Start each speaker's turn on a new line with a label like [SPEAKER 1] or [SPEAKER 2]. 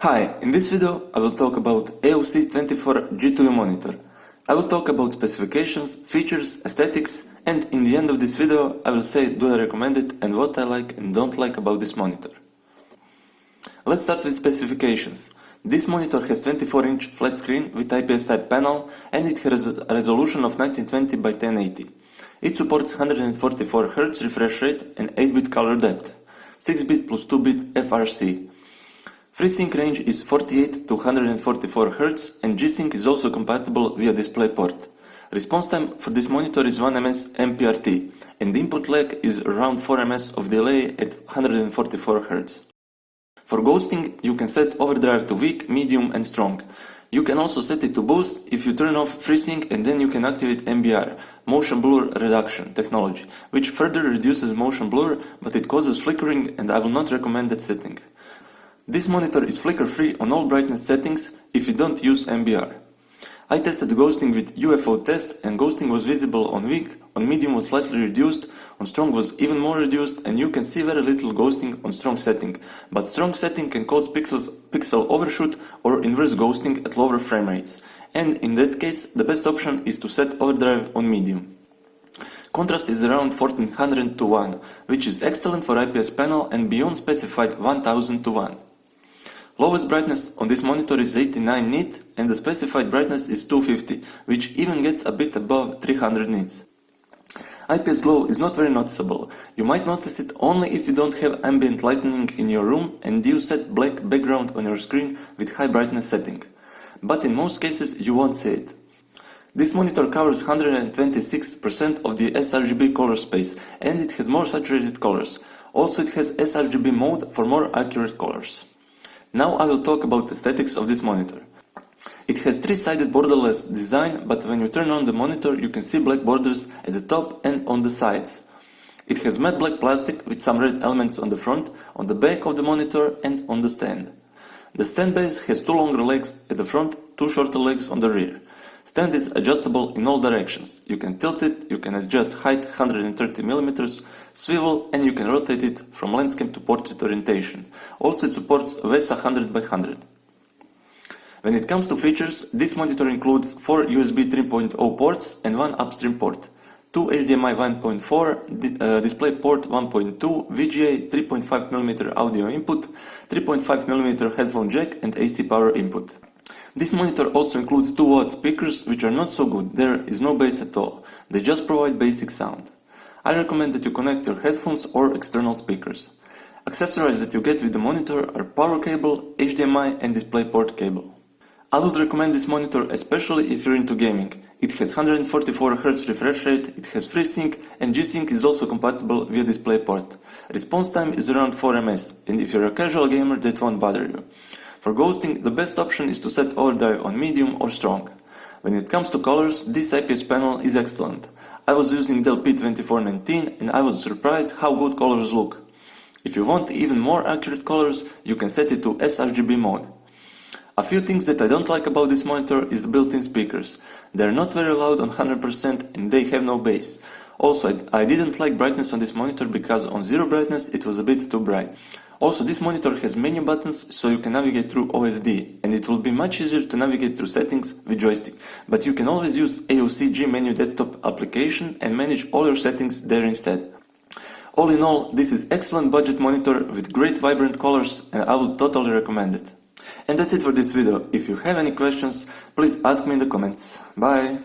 [SPEAKER 1] Hi, in this video I will talk about AOC 24G2U monitor. I will talk about specifications, features, aesthetics, and in the end of this video I will say do I recommend it and what I like and don't like about this monitor. Let's start with specifications. This monitor has 24-inch flat screen with IPS type panel and it has a resolution of 1920 by 1080. It supports 144Hz refresh rate and 8-bit color depth, 6-bit plus 2-bit FRC. FreeSync range is 48 to 144 Hz and G-Sync is also compatible via DisplayPort. Response time for this monitor is 1 ms MPRT and the input lag is around 4 ms of delay at 144 Hz. For ghosting, you can set overdrive to weak, medium and strong. You can also set it to boost if you turn off FreeSync and then you can activate MBR, motion blur reduction technology, which further reduces motion blur but it causes flickering and I will not recommend that setting. This monitor is flicker-free on all brightness settings if you don't use MBR. I tested ghosting with UFO test and ghosting was visible on weak, on medium was slightly reduced, on strong was even more reduced and you can see very little ghosting on strong setting, but strong setting can cause pixel overshoot or inverse ghosting at lower frame rates, and in that case the best option is to set overdrive on medium. Contrast is around 1400 to 1, which is excellent for IPS panel and beyond specified 1000 to 1. Lowest brightness on this monitor is 89 nit and the specified brightness is 250, which even gets a bit above 300 nits. IPS glow is not very noticeable. You might notice it only if you don't have ambient lighting in your room and you set black background on your screen with high brightness setting. But in most cases you won't see it. This monitor covers 126% of the sRGB color space and it has more saturated colors. Also it has sRGB mode for more accurate colors. Now I will talk about the aesthetics of this monitor. It has three-sided borderless design, but when you turn on the monitor you can see black borders at the top and on the sides. It has matte black plastic with some red elements on the front, on the back of the monitor and on the stand. The stand base has two longer legs at the front, two shorter legs on the rear. Stand is adjustable in all directions. You can tilt it, you can adjust height 130mm, swivel and you can rotate it from landscape to portrait orientation. Also it supports VESA 100x100. When it comes to features, this monitor includes 4 USB 3.0 ports and 1 upstream port, 2 HDMI 1.4, DisplayPort 1.2, VGA 3.5mm audio input, 3.5mm headphone jack and AC power input. This monitor also includes 2-watt speakers which are not so good, there is no bass at all, they just provide basic sound. I recommend that you connect your headphones or external speakers. Accessories that you get with the monitor are power cable, HDMI and DisplayPort cable. I would recommend this monitor especially if you're into gaming. It has 144Hz refresh rate, it has FreeSync and G-Sync is also compatible via DisplayPort. Response time is around 4 ms and if you're a casual gamer that won't bother you. For ghosting, the best option is to set overdrive on medium or strong. When it comes to colors, this IPS panel is excellent. I was using Dell P2419 and I was surprised how good colors look. If you want even more accurate colors, you can set it to sRGB mode. A few things that I don't like about this monitor is the built-in speakers. They are not very loud on 100% and they have no bass. Also, I didn't like brightness on this monitor because on zero brightness it was a bit too bright. Also, this monitor has menu buttons so you can navigate through OSD and it will be much easier to navigate through settings with joystick, but you can always use AOC G menu desktop application and manage all your settings there instead. All in all, this is excellent budget monitor with great vibrant colors and I would totally recommend it. And that's it for this video. If you have any questions, please ask me in the comments. Bye!